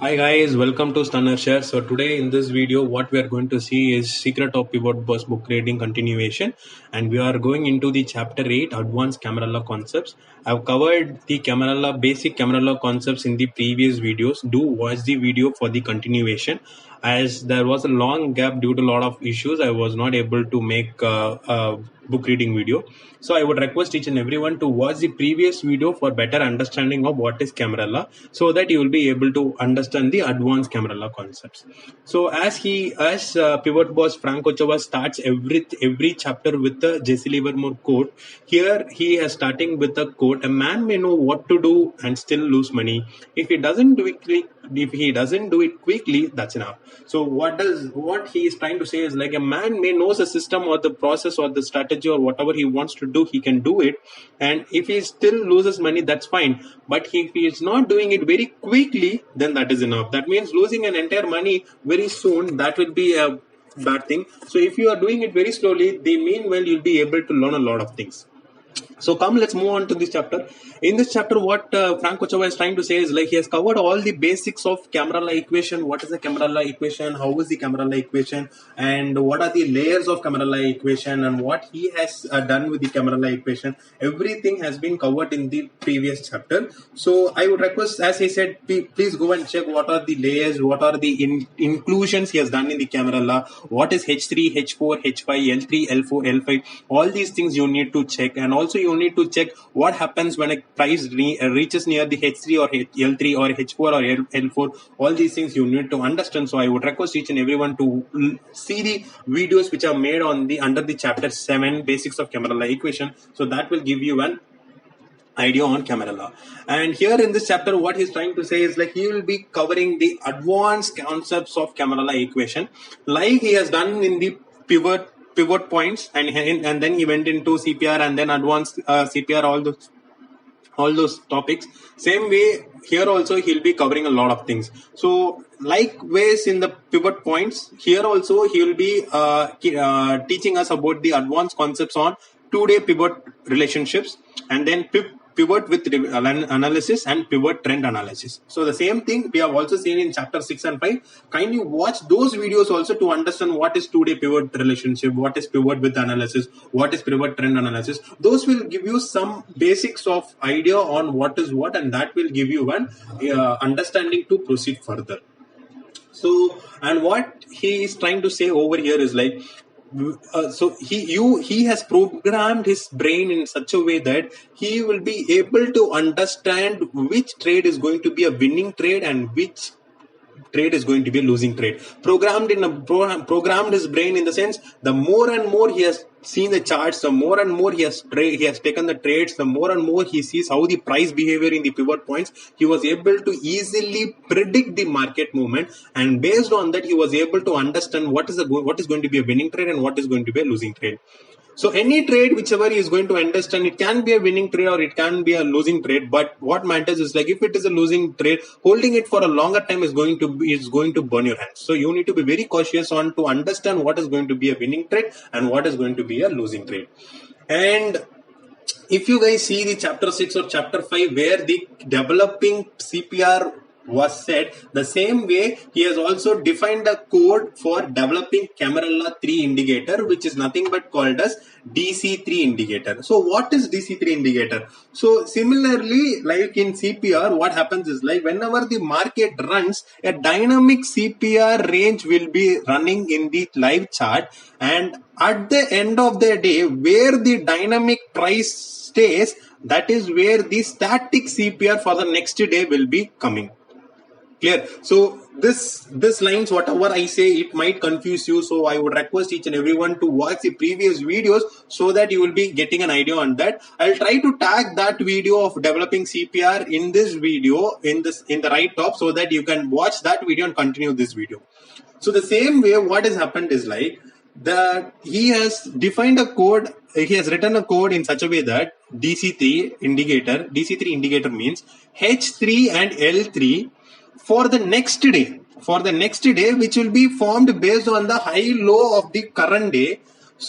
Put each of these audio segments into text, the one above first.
Hi guys, welcome to StunnerShare. So today in this video, what we are going to see is Secret of Pivot Bus book reading continuation, and we are going into the chapter 8, Advanced Camarilla Concepts. I've covered the Camarilla, basic Camarilla concepts in the previous videos. Do watch the video for the continuation. As there was a long gap due to a lot of issues, I was not able to make a book reading video. So I would request each and everyone to watch the previous video for better understanding of what is Camarilla, so that you will be able to understand the advanced Camarilla concepts. So as Pivot Boss Frank Ochoa starts every chapter with the Jesse Livermore quote, here he is starting with a quote: "A man may know what to do and still lose money. If he doesn't do it quickly, that's enough." So what he is trying to say is, like, a man may knows a system or the process or the strategy or whatever he wants to do, he can do it, and if he still loses money, that's fine. But if he is not doing it very quickly, then that is enough. That means losing an entire money very soon, that will be a bad thing. So if you are doing it very slowly, the meanwhile you'll be able to learn a lot of things. So let's move on to this chapter. In this chapter, what Frank Ochoa is trying to say is, like, he has covered all the basics of Camarilla equation. What is the Camarilla equation? How is the Camarilla equation? And what are the layers of Camarilla equation? And what he has done with the Camarilla equation? Everything has been covered in the previous chapter. So I would request, as he said, please go and check what are the layers, what are the inclusions he has done in the Camarilla. What is H3, H4, H5, L3, L4, L5? All these things you need to check, and also you need to check what happens when a price reaches near the H3 or L3 or H4 or L4. All these things you need to understand. So I would request each and everyone to see the videos which are made on the under the chapter 7, basics of Camarilla equation. So that will give you an idea on Camarilla. And here in this chapter, what he's trying to say is, like, he will be covering the advanced concepts of Camarilla equation, like he has done in the pivot points, and then he went into CPR and then advanced CPR, all those topics. Same way here also he'll be covering a lot of things. So likewise in the pivot points, here also he will be teaching us about the advanced concepts on two-day pivot relationships, and then pivot with analysis and pivot trend analysis. So the same thing we have also seen in chapter 6 and 5. Kindly watch those videos also to understand what is two-day pivot relationship, what is pivot with analysis, what is pivot trend analysis. Those will give you some basics of idea on what is what, and that will give you an understanding to proceed further. So, and what he is trying to say over here is, like, so he has programmed his brain in such a way that he will be able to understand which trade is going to be a winning trade and which trade is going to be a losing trade. Programmed his brain in the sense, the more and more he has seen the charts, the more and more he has taken the trades, the more and more he sees how the price behavior in the pivot points, he was able to easily predict the market movement, and based on that he was able to understand what is going to be a winning trade and what is going to be a losing trade. So any trade, whichever he is going to understand, it can be a winning trade or it can be a losing trade. But what matters is, like, if it is a losing trade, holding it for a longer time is going to burn your hands. So you need to be very cautious on to understand what is going to be a winning trade and what is going to be a losing trade. And if you guys see the chapter 6 or chapter 5, where the developing CPR was said, the same way he has also defined a code for developing Camarilla 3 indicator, which is nothing but called as DC3 indicator. So what is DC3 indicator? So similarly, like in CPR, what happens is, like, whenever the market runs, a dynamic CPR range will be running in the live chart, and at the end of the day, where the dynamic price stays, that is where the static CPR for the next day will be coming. Clear? So this lines, whatever I say, it might confuse you. So I would request each and everyone to watch the previous videos so that you will be getting an idea on that. I'll try to tag that video of developing CPR in this video in the right top, so that you can watch that video and continue this video. So the same way, what has happened is, like, that he has defined a code. He has written a code in such a way that DC3 indicator means H3 and L3 for the next day, which will be formed based on the high low of the current day.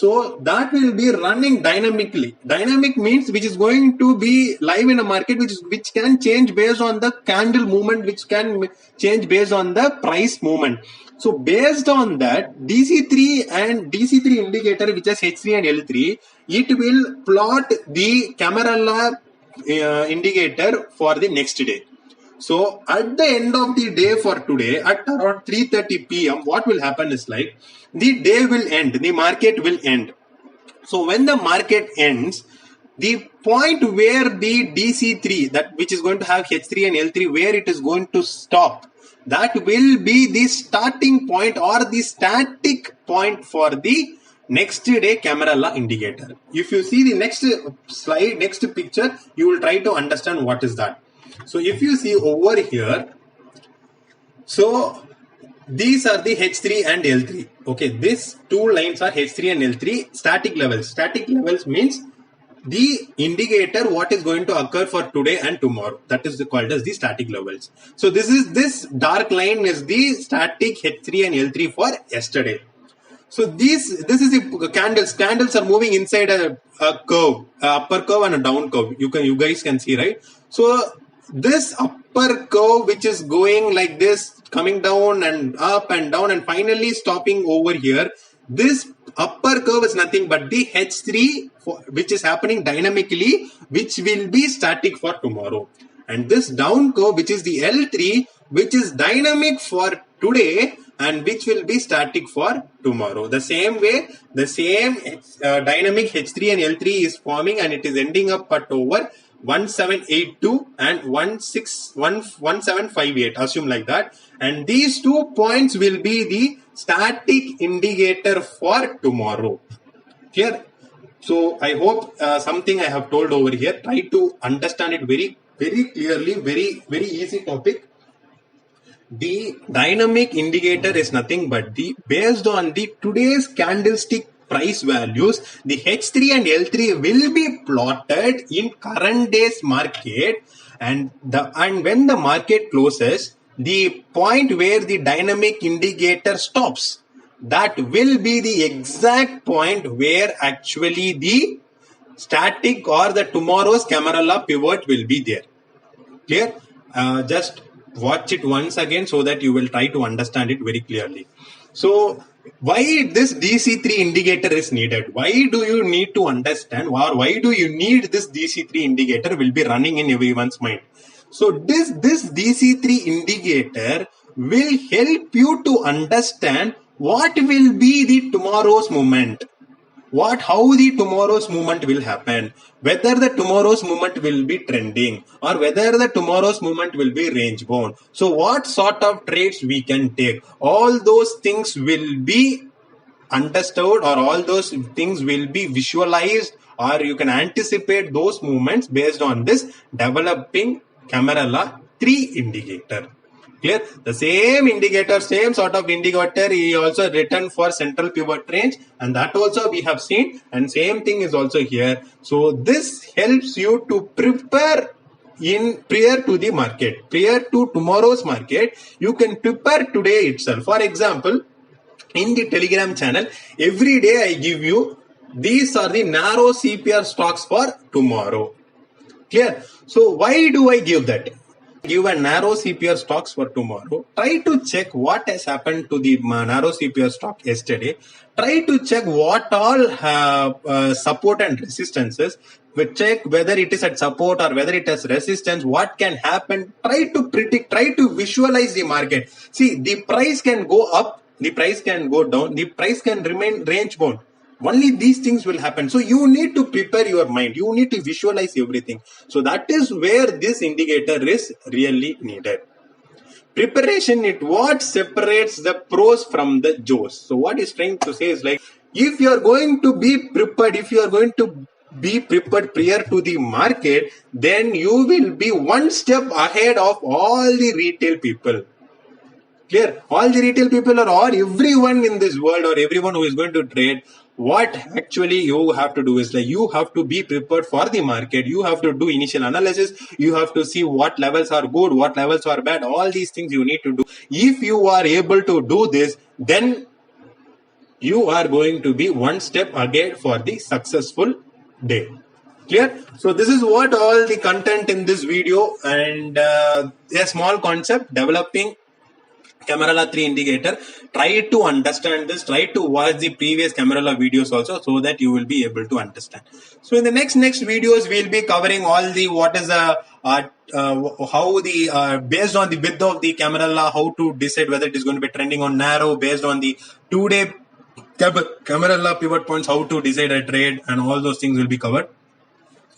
So that will be running dynamically. Dynamic means which is going to be live in a market, which can change based on the candle movement, which can change based on the price movement. So based on that, DC3 and DC3 indicator, which is H3 and L3, it will plot the Camarilla indicator for the next day. So at the end of the day for today, at around 3:30 p.m., what will happen is like the day will end, the market will end. So when the market ends, the point where the DC3, that which is going to have H3 and L3, where it is going to stop, that will be the starting point or the static point for the next day Camarilla indicator. If you see the next slide, next picture, you will try to understand what is that. So if you see over here, so these are the H3 and L3. Okay, these two lines are H3 and L3 static levels. Static levels means the indicator what is going to occur for today and tomorrow. That is called as the static levels. So this dark line is the static H3 and L3 for yesterday. So this is the candles. Candles are moving inside a curve, upper curve and a down curve. You guys can see, right? So this upper curve which is going like this, coming down and up and down and finally stopping over here. This upper curve is nothing but the H3 which is happening dynamically, which will be static for tomorrow. And this down curve which is the L3, which is dynamic for today and which will be static for tomorrow. The same way, the same dynamic H3 and L3 is forming and it is ending up at over 1782 and 1758, assume like that. And these 2 points will be the static indicator for tomorrow. Clear? So I hope something I have told over here, try to understand it very clearly, very easy topic. The dynamic indicator is nothing but based on the today's candlestick price values, the H3 and L3 will be plotted in current day's market, and when the market closes, the point where the dynamic indicator stops, that will be the exact point where actually the static or the tomorrow's Camarilla pivot will be there. Clear? Just watch it once again so that you will try to understand it very clearly. So why this DC3 indicator is needed? Why do you need to understand, or why do you need this DC3 indicator will be running in everyone's mind? So this DC3 indicator will help you to understand what will be the tomorrow's movement. How the tomorrow's movement will happen, whether the tomorrow's movement will be trending or whether the tomorrow's movement will be range bound. So what sort of trades we can take, all those things will be understood, or all those things will be visualized, or you can anticipate those movements based on this developing Camarilla 3 indicator. Clear? The same indicator, same sort of indicator is also written for central pivot range, and that also we have seen, and same thing is also here. So this helps you to prepare prior to the market, prior to tomorrow's market. You can prepare today itself. For example, in the Telegram channel, every day I give you, these are the narrow CPR stocks for tomorrow. Clear? So why do I give that? Give a narrow CPR stocks for tomorrow. Try to check what has happened to the narrow CPR stock yesterday. Try to check what all have support and resistances. We check whether it is at support or whether it has resistance. What can happen? Try to predict. Try to visualize the market. See, the price can go up. The price can go down. The price can remain range bound. Only these things will happen. So you need to prepare your mind. You need to visualize everything. So that is where this indicator is really needed. Preparation is what separates the pros from the Joes. So what he's trying to say is like, if you are going to be prepared, if you are going to be prepared prior to the market, then you will be one step ahead of all the retail people. Clear? All the retail people or everyone in this world, or everyone who is going to trade, what actually you have to do is like, you have to be prepared for the market. You have to do initial analysis. You have to see what levels are good, what levels are bad. All these things you need to do. If you are able to do this, then you are going to be one step ahead for the successful day. Clear? So this is what all the content in this video, and a small concept developing Camarilla 3 indicator. Try to understand this. Try to watch the previous Camarilla videos also, so that you will be able to understand. So in the next videos, we'll be covering all the what is a how the based on the width of the Camarilla, how to decide whether it is going to be trending on narrow based on the 2-day Camarilla pivot points, how to decide a trade, and all those things will be covered.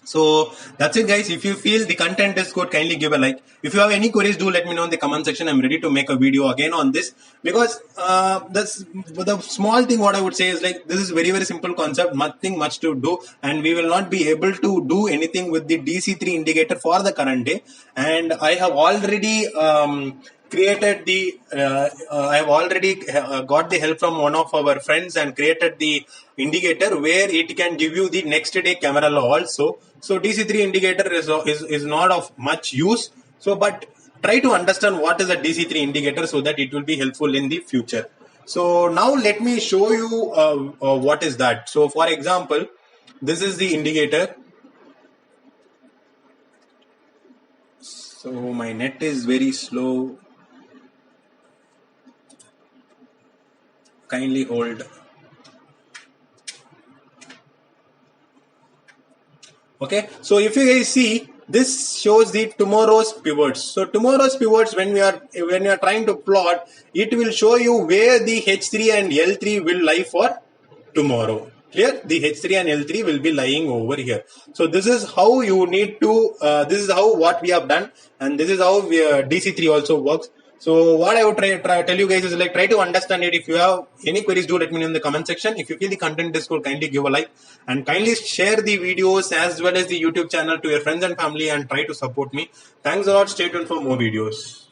So that's it, guys. If you feel the content is good, kindly give a like. If you have any queries, do let me know in the comment section. I'm ready to make a video again on this, because that's the small thing. What I would say is, like, this is very simple concept, nothing much to do, and we will not be able to do anything with the DC3 indicator for the current day. And I have already created the I have already got the help from one of our friends and created the indicator where it can give you the next day Camarilla also. So DC3 indicator is not of much use. So but try to understand what is a DC3 indicator, so that it will be helpful in the future. So now let me show you what is that. So for example, this is the indicator. So my net is very slow. Kindly hold. Okay, so if you guys see, this shows the tomorrow's pivots. So tomorrow's pivots, when you are trying to plot, it will show you where the H3 and L3 will lie for tomorrow. Clear? The H3 and L3 will be lying over here. So this is how you need to. This is how what we have done, and this is how DC3 also works. So what I would try tell you guys is, like, try to understand it. If you have any queries, do let me know in the comment section. If you feel the content is cool, kindly give a like, and kindly share the videos as well as the YouTube channel to your friends and family, and try to support me. Thanks a lot. Stay tuned for more videos.